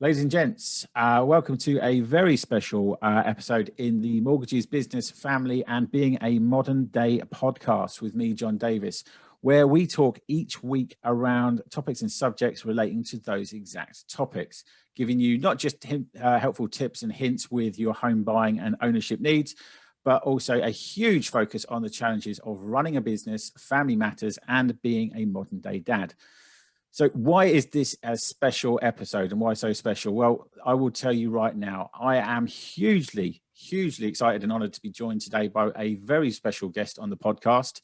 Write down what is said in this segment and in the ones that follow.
Ladies and gents, welcome to a very special episode in the Mortgages, Business, Family and Being a Modern Day podcast with me, John Davis, where we talk each week around topics and subjects relating to those exact topics, giving you not just helpful tips and hints with your home buying and ownership needs, but also a huge focus on the challenges of running a business, family matters, and being a modern day dad. So why is this a special episode and why so special? Well, I will tell you right now, I am hugely excited and honored to be joined today by a very special guest on the podcast.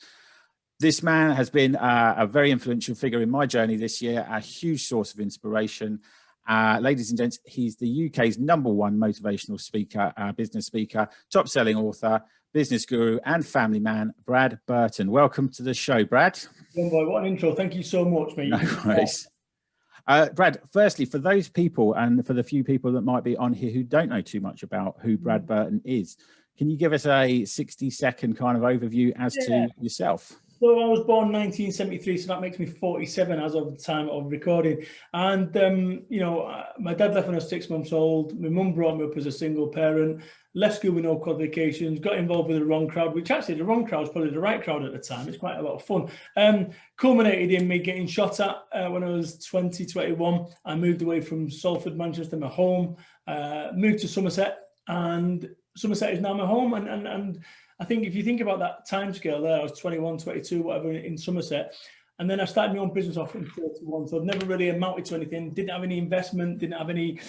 This man has been a very influential figure in my journey this year, a huge source of inspiration. Ladies and gents, he's the UK's #1 motivational speaker, business speaker, top-selling author, business guru and family man, Brad Burton. Welcome to the show, Brad. Boy, what an intro. Thank you so much, mate. No worries. Brad, firstly, for those people and for the few people that might be on here who don't know too much about who Brad Burton is, can you give us a 60-second kind of overview as to yourself? So I was born 1973, so that makes me 47 as of the time of recording. And, my dad left when I was 6 months old. My mum brought me up as a single parent, left school with no qualifications, got involved with the wrong crowd, which actually the wrong crowd was probably the right crowd at the time. It's quite a lot of fun. Culminated in me getting shot at when I was 21. I moved away from Salford, Manchester, my home, moved to Somerset, and Somerset is now my home. And I think if you think about that time scale there, I was 21, 22, whatever, in Somerset. And then I started my own business off in 31. So I've never really amounted to anything, didn't have any investment, didn't have any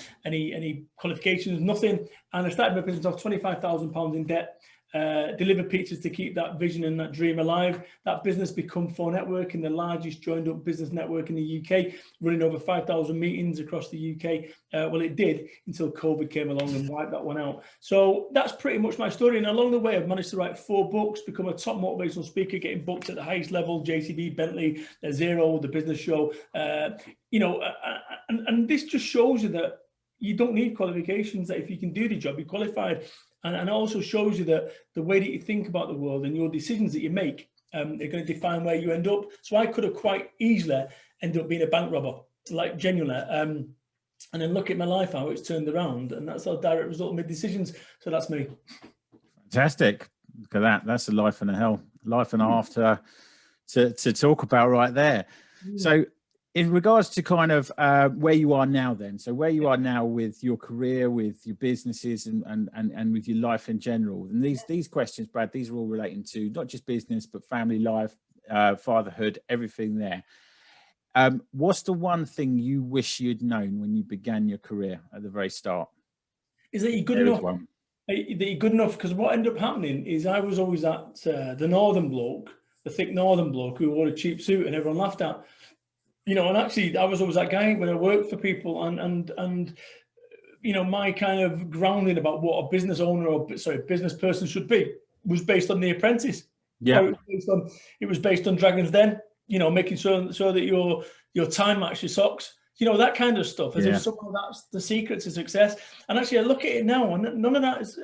qualifications, nothing. And I started my business off £25,000 in debt, delivered pizzas to keep that vision and that dream alive. That business become 4Networking, the largest joined up business network in the UK, running over 5,000 meetings across the UK. Well, it did until COVID came along and wiped that one out. So that's pretty much my story. And along the way, I've managed to write 4 books, become a top motivational speaker, getting booked at the highest level, JCB, Bentley, Zero, The Business Show. And this just shows you that you don't need qualifications, that if you can do the job, you're qualified. And it also shows you that the way that you think about the world and your decisions that you make are going to define where you end up. So I could have quite easily ended up being a bank robber, like genuinely. And then look at my life, how it's turned around. And that's a direct result of my decisions. So that's me. Fantastic. Look at that. That's a life and a half to talk about right there. So in regards to kind of where you are now then, so where you are now with your career, with your businesses and with your life in general, and these questions, Brad, these are all relating to not just business, but family life, fatherhood, everything there. What's the one thing you wish you'd known when you began your career at the very start? Is that you're good enough? That you're good enough, because what ended up happening is I was always that the northern bloke, the thick northern bloke who wore a cheap suit and everyone laughed at. And actually, I was always that guy when I worked for people, and my kind of grounding about what a business owner or business person should be was based on The Apprentice. Yeah, it was based on Dragon's Den. Making sure that your time matches your socks. That kind of stuff. As if somehow that's the secret to success. And actually, I look at it now, and none of that is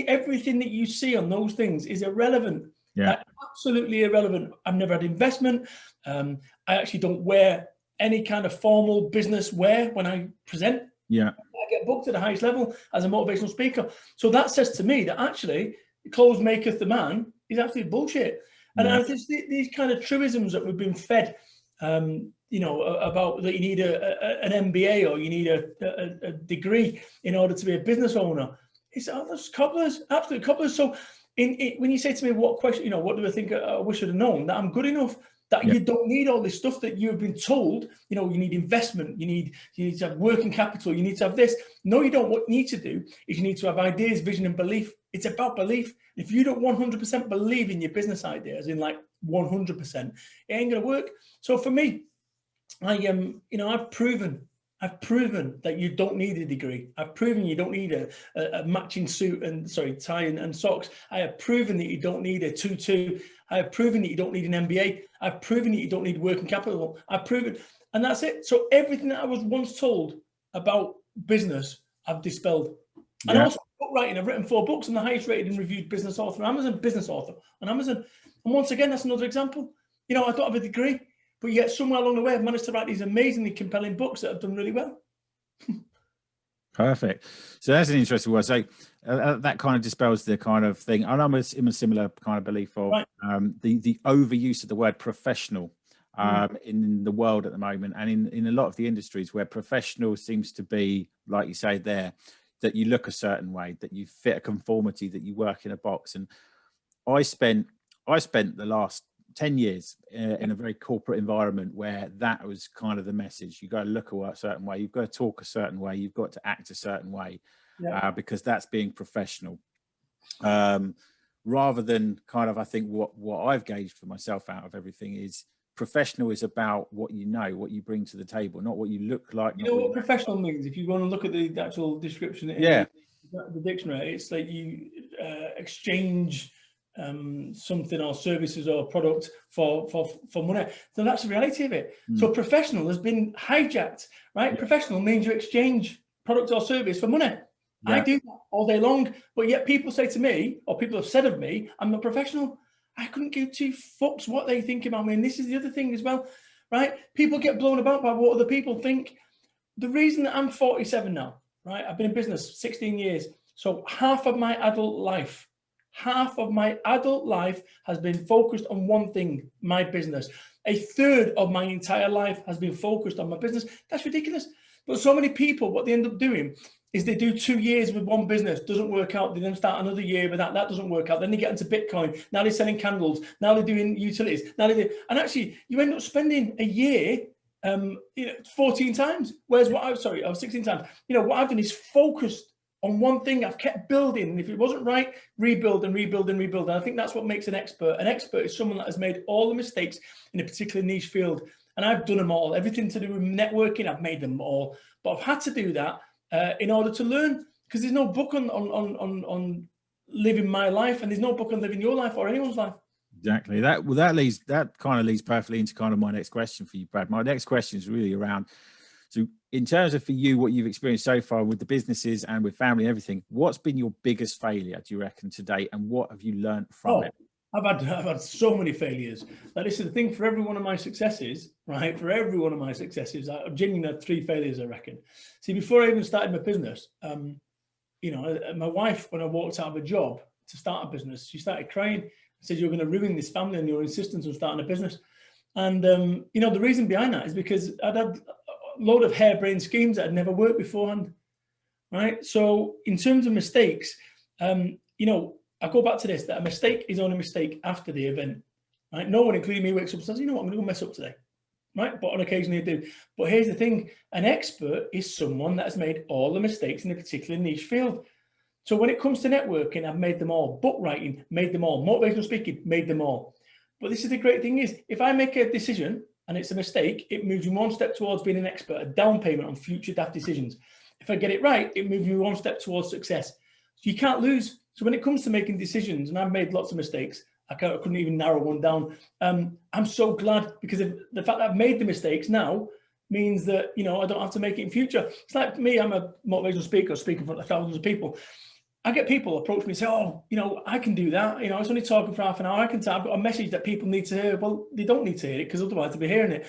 everything that you see on those things is irrelevant. Yeah, absolutely irrelevant. I've never had investment. I actually don't wear any kind of formal business wear when I present. Yeah, I get booked at the highest level as a motivational speaker. So that says to me that actually clothes maketh the man is absolutely bullshit. And I think these kind of truisms that we've been fed, about that you need an MBA or you need a degree in order to be a business owner. It's those cobblers, absolute cobblers. So when you say to me, what question, what do I think I wish I'd have known? That I'm good enough, that you don't need all this stuff that you've been told. You need investment, you need to have working capital, you need to have this. No, you don't. What you need to do is you need to have ideas, vision, and belief. It's about belief. If you don't 100% believe in your business ideas, in like 100%, it ain't going to work. So for me, I've proven that you don't need a degree. I've proven you don't need a matching suit and tie and socks. I have proven that you don't need a tutu. I have proven that you don't need an MBA. I've proven that you don't need working capital. I've proven, and that's it. So everything that I was once told about business, I've dispelled. Yeah. And also book writing. I've written 4 books. I'm the highest rated and reviewed business author on Amazon, business author on Amazon. And once again, that's another example. I don't have a degree, but yet somewhere along the way, I've managed to write these amazingly compelling books that have done really well. Perfect. So that's an interesting one. So that kind of dispels the kind of thing. And I'm in a similar kind of belief of Right. The overuse of the word professional in the world at the moment, and in a lot of the industries where professional seems to be, like you say there, that you look a certain way, that you fit a conformity, that you work in a box. And I spent the last 10 years in a very corporate environment where that was kind of the message. You got to look a certain way, you've got to talk a certain way, you've got to act a certain way, because that's being professional. Rather than kind of, I think what I've gauged for myself out of everything is professional is about what you know, what you bring to the table, not what you look like. You know what professional means? If you go and look at the actual description in the dictionary, it's like you exchange something or services or product for money. So that's the reality of it. So professional has been hijacked, right? Professional means you exchange product or service for money. I do that all day long, but yet people say to me, or people have said of me, I'm not professional. I couldn't give two fucks what they think about me. And this is the other thing as well, right? People get blown about by what other people think. The reason that I'm 47 now, right? I've been in business 16 years. So half of my adult life has been focused on one thing, my business. A third of my entire life has been focused on my business. That's ridiculous. But so many people, what they end up doing is they do 2 years with one business, doesn't work out. They then start another year with that doesn't work out. Then they get into Bitcoin. Now they're selling candles. Now they're doing utilities. And actually you end up spending a year 14 times. Whereas I was 16 times. What I've done is focused on one thing. I've kept building, and if it wasn't right, rebuild and rebuild and rebuild. And I think that's what makes an expert. An expert is someone that has made all the mistakes in a particular niche field, and I've done them all. Everything to do with networking, I've made them all. But I've had to do that in order to learn, because there's no book on living my life, and there's no book on living your life or anyone's life. Exactly. That kind of leads perfectly into kind of my next question for you, Brad. My next question is really around, so in terms of for you, what you've experienced so far with the businesses and with family and everything, what's been your biggest failure, do you reckon, to date, and what have you learned from it? I've had so many failures. Now, this is the thing, for every one of my successes, right? For every one of my successes, I've genuinely had 3 failures, I reckon. See, before I even started my business, my wife, when I walked out of a job to start a business, she started crying. Said, "You're going to ruin this family and your insistence on starting a business." And the reason behind that is because I'd had a load of harebrained schemes that had never worked beforehand, right? So in terms of mistakes, I go back to this, that a mistake is only a mistake after the event, right? No one, including me, wakes up and says, "You know what, I'm going to go mess up today," right? But on occasion they do. But here's the thing, an expert is someone that has made all the mistakes in a particular niche field. So when it comes to networking, I've made them all. Book writing, made them all. Motivational speaking, made them all. But this is the great thing is, if I make a decision and it's a mistake, it moves me one step towards being an expert, a down payment on future daft decisions. If I get it right, it moves me one step towards success. So you can't lose. So when it comes to making decisions, and I've made lots of mistakes, I couldn't even narrow one down. I'm so glad, because of the fact that I've made the mistakes now means that, I don't have to make it in future. It's like me, I'm a motivational speaker, speaking in front of thousands of people. I get people approach me and say, "Oh, I can do that. I was only talking for half an hour. I've got a message that people need to hear." Well, they don't need to hear it, because otherwise they'll be hearing it.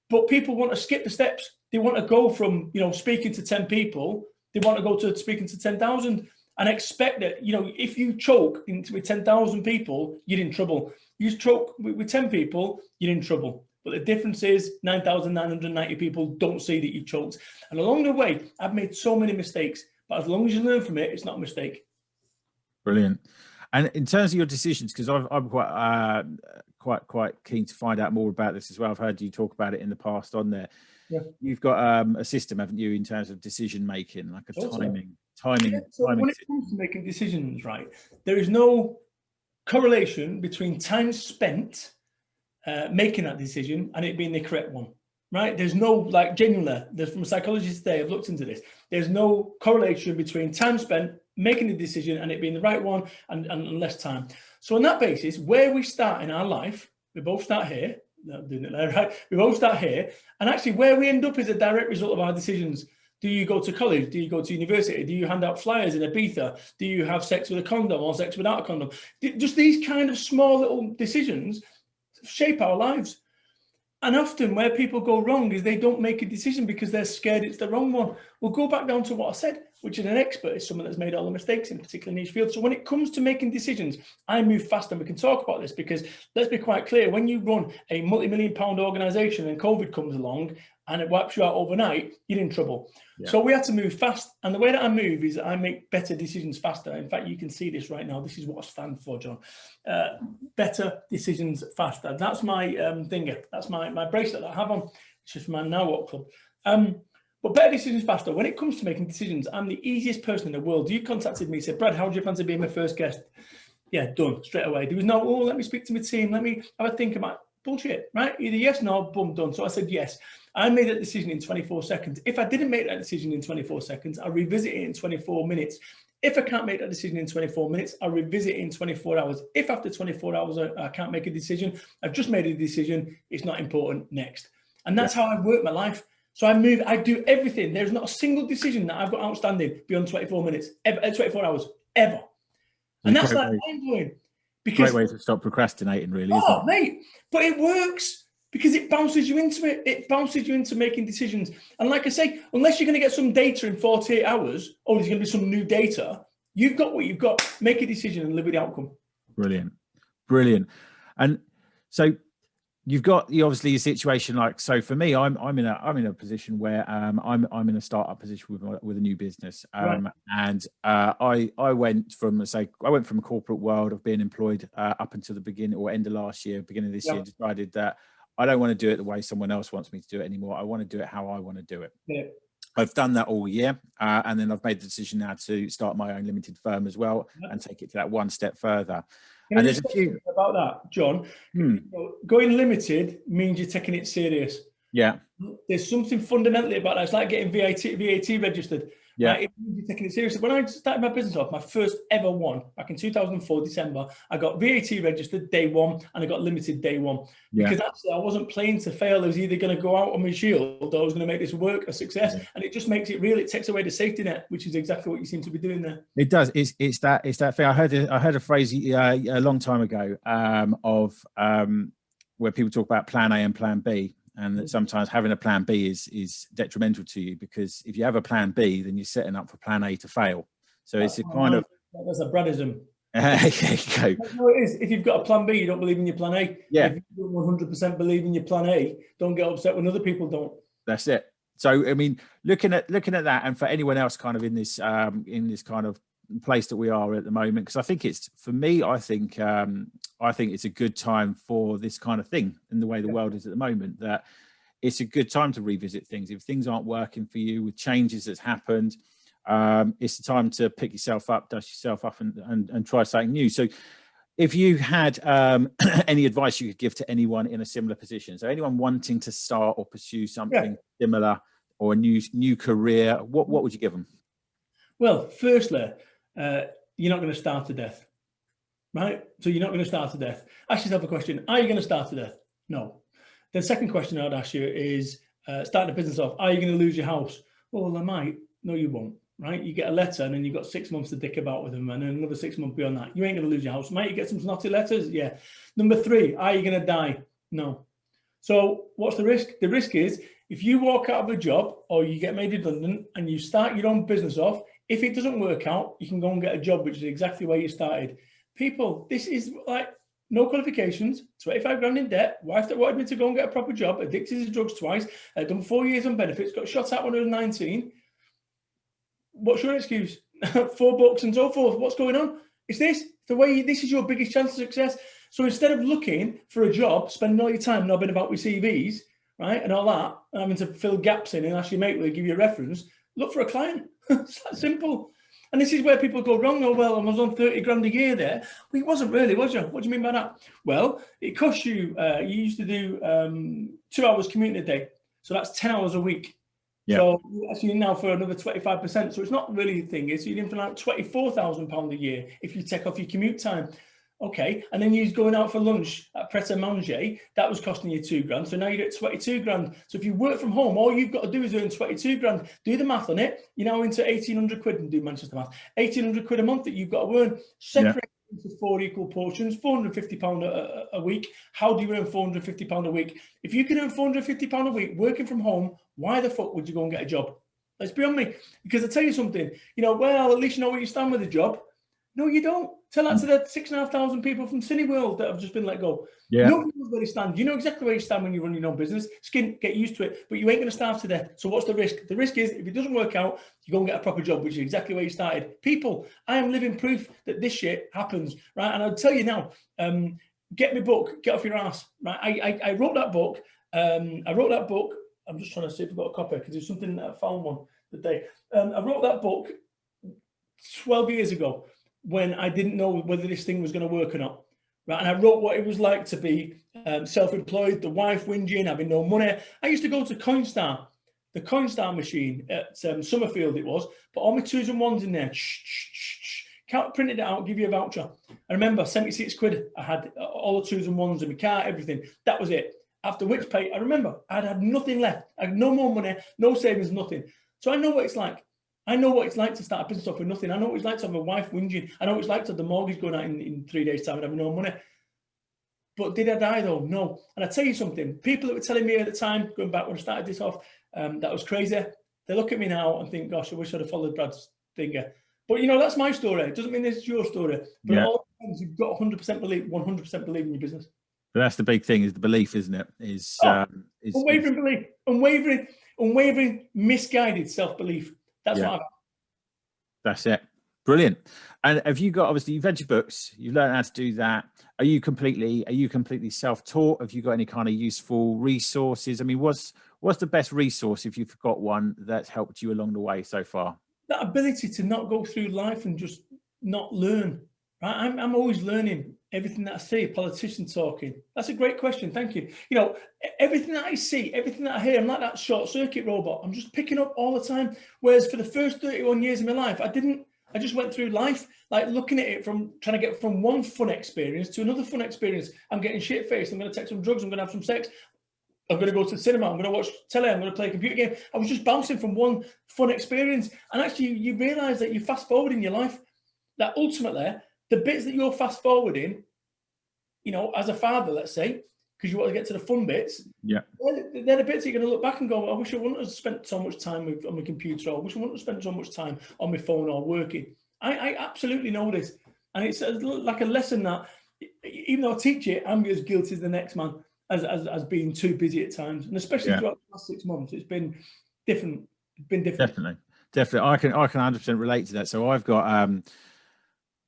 But people want to skip the steps. They want to go from, speaking to 10 people, they want to go to speaking to 10,000 and expect that, if you choke with 10,000 people, you're in trouble. You choke with 10 people, you're in trouble. But the difference is 9,990 people don't see that you choked. And along the way, I've made so many mistakes. But as long as you learn from it, it's not a mistake. Brilliant. And in terms of your decisions, because I'm quite keen to find out more about this as well. I've heard you talk about it in the past on there. Yeah. You've got a system, haven't you, in terms of decision making, like a timing. Yeah, so when it comes to making decisions, right, there is no correlation between time spent making that decision and it being the correct one. Right? There's no, genuinely, from a psychologist today, I've looked into this. There's no correlation between time spent making the decision and it being the right one and less time. So on that basis, where we start in our life, we both start here, doing it there, right? We both start here. And actually where we end up is a direct result of our decisions. Do you go to college? Do you go to university? Do you hand out flyers in Ibiza? Do you have sex with a condom or sex without a condom? Just these kind of small little decisions shape our lives. And often where people go wrong is they don't make a decision because they're scared it's the wrong one. We'll go back down to what I said, which is an expert is someone that's made all the mistakes in a particular niche field. So when it comes to making decisions, I move fast, and we can talk about this because let's be quite clear, when you run a multi-million-pound organization and COVID comes along and it wipes you out overnight, you're in trouble. Yeah. So we have to move fast. And the way that I move is I make better decisions faster. In fact, you can see this right now. This is what I stand for, John. Better decisions faster. That's my thinger. That's my bracelet that I have on. It's just for my Now What Club. But better decisions faster. When it comes to making decisions, I'm the easiest person in the world. You contacted me, said, Brad, how do you fancy being my first guest? Yeah, done, straight away. There was no, oh, let me speak to my team. Let me have a think about bullshit, right? Either yes, no, boom, done. So I said yes. I made that decision in 24 seconds. If I didn't make that decision in 24 seconds, I revisit it in 24 minutes. If I can't make that decision in 24 minutes, I revisit it in 24 hours. If after 24 hours I can't make a decision, I've just made a decision, it's not important, next. And that's how I work my life. So I do everything. There's not a single decision that I've got outstanding beyond 24 minutes, ever, 24 hours, ever. And that's like mind-blowing. Great way to stop procrastinating, really, isn't it? Mate, but it works. Because it bounces you into it. It bounces you into making decisions. And like I say, unless you're going to get some data in 48 hours, or there's going to be some new data, you've got what you've got. Make a decision and live with the outcome. Brilliant. Brilliant. And so you've got obviously a situation like, so for me, I'm in a position where I'm in a startup position with a new business. Right. And I went from a corporate world of being employed up until the beginning or end of last year, beginning of this year, decided that I don't want to do it the way someone else wants me to do it anymore. I want to do it how I want to do it. Yeah. I've done that all year. And then I've made the decision now to start my own limited firm as well and take it to that one step further. And there's a few about that, John. Going limited means you're taking it serious. Yeah. There's something fundamentally about that. It's like getting VAT registered. Yeah. It means you're taking it seriously. When I started my business off, my first ever one, back in 2004, December, I got VAT registered day one and I got limited day one. Because actually I wasn't playing to fail. I was either going to go out on my shield or I was going to make this work a success. Yeah. And it just makes it real. It takes away the safety net, which is exactly what you seem to be doing there. It does. It's that thing. I heard a phrase a long time ago where people talk about plan A and plan B. And that sometimes having a plan B is detrimental to you, because if you have a plan B, then you're setting up for plan A to fail. So it's a kind of... That's a Bradism. There you go. No, it is. If you've got a plan B, you don't believe in your plan A. Yeah. If you don't 100% believe in your plan A, don't get upset when other people don't. That's it. So, I mean, looking at that, and for anyone else kind of in this kind of place that we are at the moment, because I think it's, for me, I think it's a good time for this kind of thing in the way the world is at the moment, that it's a good time to revisit things. If things aren't working for you with changes that's happened, it's the time to pick yourself up, dust yourself up and try something new. So if you had any advice you could give to anyone in a similar position, so anyone wanting to start or pursue something similar or a new career, what would you give them? Well, firstly, you're not going to starve to death, right? So you're not going to starve to death. Ask yourself a question: are you going to starve to death? No. The second question I'd ask you is, starting a business off, are you going to lose your house? Well, I might. No, you won't, right? You get a letter and then you've got 6 months to dick about with them, and then another 6 months beyond that. You ain't going to lose your house. Might you get some snotty letters? Yeah. Number 3, are you going to die? No. So what's the risk? The risk is if you walk out of a job or you get made redundant and you start your own business off, if it doesn't work out, you can go and get a job, which is exactly where you started. People, this is like no qualifications, 25 grand in debt, wife that wanted me to go and get a proper job, addicted to drugs twice, done 4 years on benefits, got shot at when I was 19. What's your excuse? 4 books and so forth. What's going on? It's this. The way this is your biggest chance of success. So instead of looking for a job, spending all your time knobbing about with CVs, right, and all that, and having to fill gaps in and ask your mate will give you a reference, look for a client. It's that simple. And this is where people go wrong. Oh, well, I was on 30 grand a year there. Well, it wasn't really, was you? What do you mean by that? Well, it costs you, you used to do 2 hours commuting a day. So that's 10 hours a week. Yeah. So actually now for another 25%. So it's not really a thing. It's you're in for like £24,000 a year if you take off your commute time. Okay, and then you're going out for lunch at Pret a Manger, that was costing you 2 grand. So now you're at 22 grand. So if you work from home, all you've got to do is earn 22 grand. Do the math on it. You're now into 1,800 quid, and do Manchester math. 1,800 quid a month that you've got to earn. Separate into 4 equal portions, £450 a week. How do you earn £450 a week? If you can earn £450 a week working from home, why the fuck would you go and get a job? Let's be on me. Because I tell you something, well, at least you know where you stand with a job. No, you don't. Tell that to the 6,500 people from Cineworld that have just been let go. Yeah. Nobody knows where you stand. You know exactly where you stand when you run your own business. Skin, get used to it, but you ain't going to starve to death. So what's the risk? The risk is if it doesn't work out, you go and get a proper job, which is exactly where you started. People, I am living proof that this shit happens, right? And I'll tell you now, get my book, Get Off Your Ass, right? I wrote that book. I'm just trying to see if I've got a copy because there's something that I found one today. I wrote that book 12 years ago when I didn't know whether this thing was going to work or not. Right? And I wrote what it was like to be self-employed, the wife whinging, having no money. I used to go to Coinstar, the Coinstar machine at Summerfield it was, put all my 2s and 1s in there, printed it out, give you a voucher. I remember 76 quid, I had all the 2s and 1s in my car, everything. That was it. After which pay, I remember I'd had nothing left. I had no more money, no savings, nothing. So I know what it's like. I know what it's like to start a business off with nothing. I know what it's like to have a wife whinging. I know what it's like to have the mortgage going out in 3 days' time and having no money. But did I die though? No. And I tell you something, people that were telling me at the time, going back when I started this off, that was crazy. They look at me now and think, gosh, I wish I'd have followed Brad's finger. But that's my story. It doesn't mean this is your story. But at all times, you've got 100% believe in your business. But that's the big thing, is the belief, isn't it? Unwavering belief, unwavering, misguided self-belief. That's what I've. That's it. Brilliant. And have you got, obviously you've read your books, you've learned how to do that. Are you completely self-taught? Have you got any kind of useful resources? I mean, what's the best resource, if you've got one, that's helped you along the way so far? That ability to not go through life and just not learn. Right? I'm always learning everything that I see. Politician talking. That's a great question. Thank you. Everything that I see, everything that I hear, I'm like that short circuit robot. I'm just picking up all the time. Whereas for the first 31 years of my life, I just went through life, like looking at it from trying to get from one fun experience to another fun experience. I'm getting shit-faced. I'm going to take some drugs. I'm going to have some sex. I'm going to go to the cinema. I'm going to watch telly. I'm going to play a computer game. I was just bouncing from one fun experience. And actually, you realize that you fast forward in your life, that ultimately, the bits that you're fast forwarding, as a father, let's say, because you want to get to the fun bits, they're the bits you're going to look back and go, I wish I wouldn't have spent so much time on my computer, or I wish I wouldn't have spent so much time on my phone or working. I absolutely know this. And it's like a lesson that, even though I teach it, I'm as guilty as the next man as being too busy at times. And especially throughout the last 6 months, it's been different. It's been different. Definitely. I can 100% relate to that. So I've got...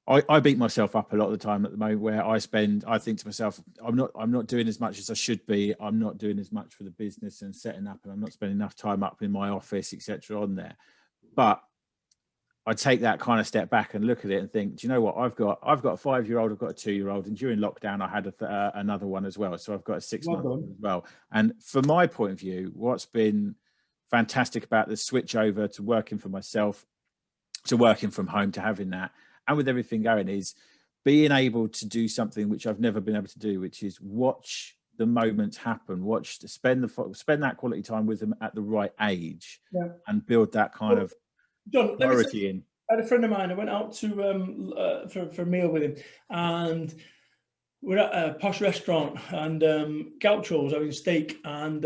I beat myself up a lot of the time at the moment, where I think to myself, I'm not doing as much as I should be. I'm not doing as much for the business and setting up, and I'm not spending enough time up in my office, etc. on there. But I take that kind of step back and look at it and think, do you know what? I've got a 5-year-old, I've got a 2-year-old, and during lockdown I had another one as well. So I've got a 6-month-old as well. And from my point of view, what's been fantastic about the switch over to working for myself, to working from home, to having that, and with everything going, is being able to do something which I've never been able to do, which is watch the moments happen, spend that quality time with them at the right age, and build that kind of priority in. I had a friend of mine. I went out to for a meal with him, and we're at a posh restaurant, and Gaucho was having steak, and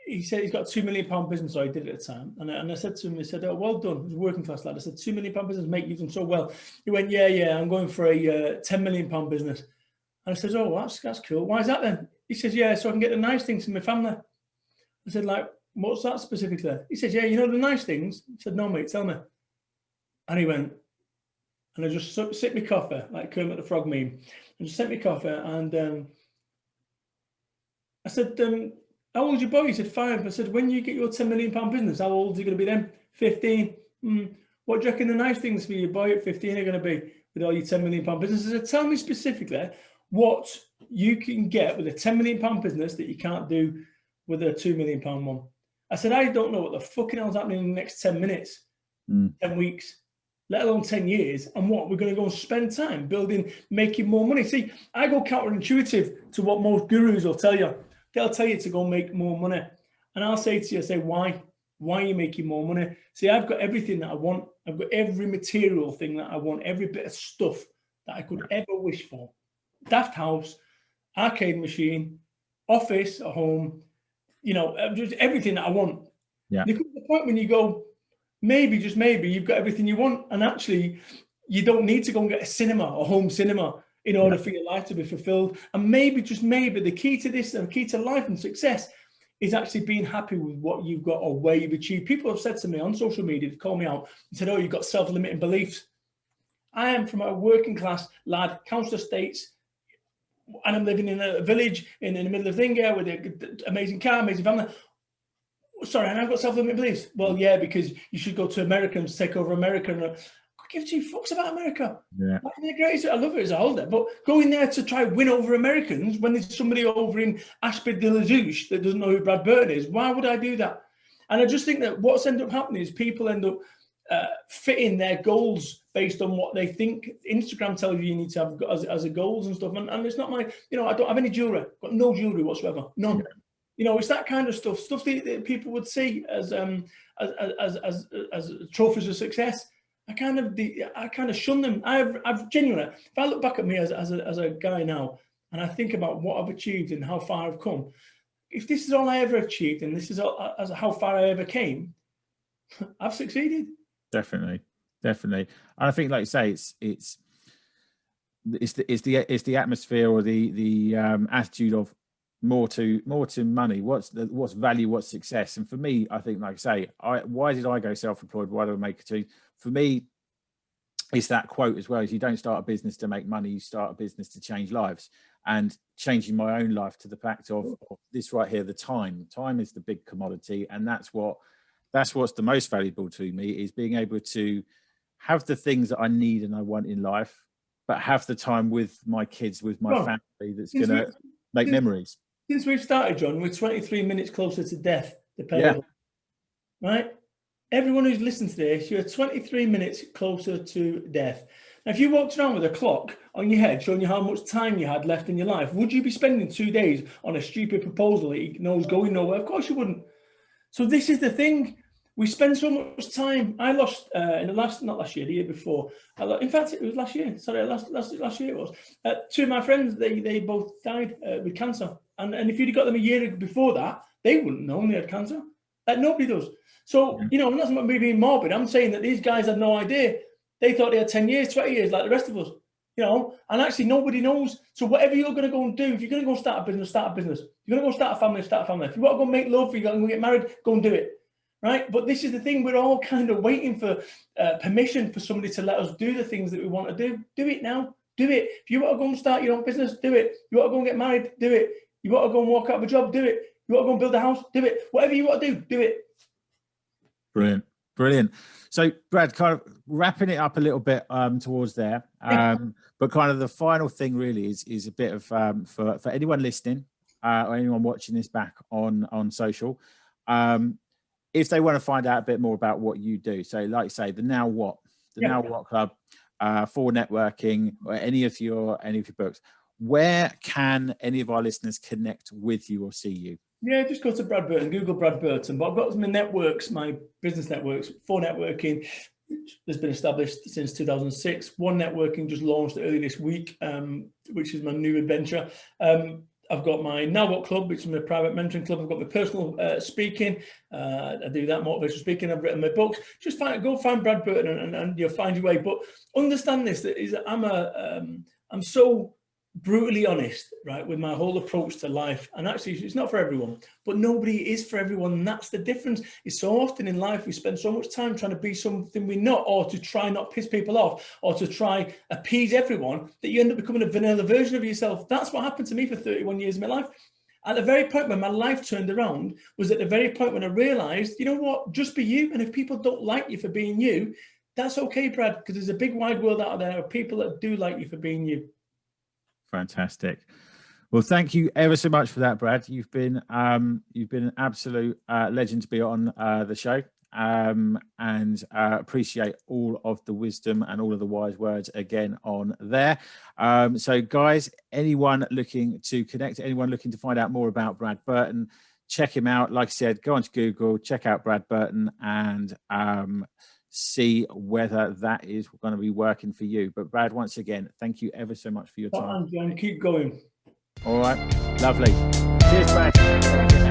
he said he's got a £2 million business, or he did it at the time. And I said to him, oh, well done. He was a working class lad. I said, £2 million business, mate, you've done so well. He went, yeah, I'm going for a £10 million business. And I said, oh, that's cool. Why is that then? He says, yeah, so I can get the nice things to my family. I said, like, what's that specifically? He says, yeah, the nice things. I said, no, mate, tell me. And he went, and I just sipped my coffee, like Kermit the Frog meme. I just sipped my coffee, and I said, how old's your boy? He said, 5. I said, when you get your £10 million business, how old is he going to be then? 15. What do you reckon the nice things for your boy at 15 are going to be with all your £10 million business? I said, tell me specifically what you can get with a £10 million business that you can't do with a £2 million one. I said, I don't know what the fucking hell's happening in the next 10 minutes, 10 weeks, let alone 10 years. And what, we're going to go and spend time building, making more money. See, I go counterintuitive to what most gurus will tell you. They'll tell you to go make more money. And I'll say to you, why? Why are you making more money? See, I've got everything that I want. I've got every material thing that I want, every bit of stuff that I could ever wish for. Daft house, arcade machine, office at home, just everything that I want. Yeah. There comes a point when you go, maybe, just maybe, you've got everything you want, and actually you don't need to go and get a cinema or home cinema in order for your life to be fulfilled. And maybe, just maybe, the key to this, the key to life and success is actually being happy with what you've got or where you've achieved. People have said to me on social media, they've called me out and said, oh, you've got self-limiting beliefs. I am from a working class lad, council estates, and I'm living in a village in the middle of Vinga with an amazing car, amazing family. Sorry, and I've got self-limiting beliefs. Well, yeah, because you should go to America and take over America. And I give 2 fucks about America. Yeah. I love it as a holiday, but going there to try win over Americans when there's somebody over in Ashby de la Zouche that doesn't know who Brad Burton is, why would I do that? And I just think that what's ended up happening is people end up fitting their goals based on what they think Instagram tells you need to have as a goals and stuff. And it's not my, I don't have any jewelry, got no jewelry whatsoever, none. Yeah. It's that kind of stuff that people would see as trophies of success. I kind of shun them. I've genuinely, if I look back at me as a guy now, and I think about what I've achieved and how far I've come, if this is all I ever achieved and this is how far I ever came, I've succeeded. Definitely. And I think, like you say, it's the atmosphere or the attitude of more to money. What's value? What's success? And for me, I think, like I say, why did I go self-employed? Why did I make it? For me, it's that quote as well: is you don't start a business to make money, you start a business to change lives. And changing my own life to the fact of this right here, the time is the big commodity, and that's what's the most valuable to me, is being able to have the things that I need and I want in life, but have the time with my kids, with my family, that's going to make memories. Since we've started, John, we're 23 minutes closer to death. Right? Everyone who's listened to this, you're 23 minutes closer to death. Now, if you walked around with a clock on your head showing you how much time you had left in your life, would you be spending 2 days on a stupid proposal that you know is going nowhere? Of course you wouldn't. So this is the thing. We spend so much time. I lost in the year before. In fact, it was last year. Sorry, last year it was. 2 of my friends, they both died with cancer. And if you'd got them a year before that, they wouldn't know they had cancer. Nobody does. So, I'm not about me being morbid. I'm saying that these guys had no idea. They thought they had 10 years, 20 years like the rest of us. And actually nobody knows. So whatever you're going to go and do, if you're going to go start a business, start a business. If you're going to go start a family, start a family. If you want to go make love, if you're going to get married, go and do it. Right? But this is the thing. We're all kind of waiting for permission for somebody to let us do the things that we want to do. Do it now. Do it. If you want to go and start your own business, do it. You want to go and get married, do it. You want to go and walk out of a job, do it. You want to go and build a house, do it. Whatever you want to do it. Brilliant. So, Brad, kind of wrapping it up a little bit towards there, but kind of the final thing really is a bit of for anyone listening or anyone watching this back on social, if they want to find out a bit more about what you do. So, like say, the Now What Club for networking, or any of your books. Where can any of our listeners connect with you or see you? Yeah, just go to Brad Burton, Google Brad Burton. But I've got my networks, my business networks for networking. That's been established since 2006. One Networking just launched early this week, which is my new adventure. I've got my Now What Club, which is my private mentoring club. I've got my personal speaking. I do that, motivational speaking. I've written my books. Just go find Brad Burton and you'll find your way. But understand this, that I'm so brutally honest, right, with my whole approach to life. And actually, it's not for everyone, but nobody is for everyone. And that's the difference. It's so often in life, we spend so much time trying to be something we're not, or to try not piss people off, or to try appease everyone, that you end up becoming a vanilla version of yourself. That's what happened to me for 31 years of my life. At the very point when my life turned around was at the very point when I realized, you know what, just be you. And if people don't like you for being you, that's okay, Brad, because there's a big wide world out there of people that do like you for being you. Fantastic. Well, thank you ever so much for that, Brad. You've been an absolute legend to be on the show, and appreciate all of the wisdom and all of the wise words again on there. So, guys, anyone looking to connect, anyone looking to find out more about Brad Burton, check him out. Like I said, go onto Google, check out Brad Burton, and see whether that is going to be working for you. But Brad, once again, thank you ever so much for your time. And keep going. All right, lovely. Cheers, Brad.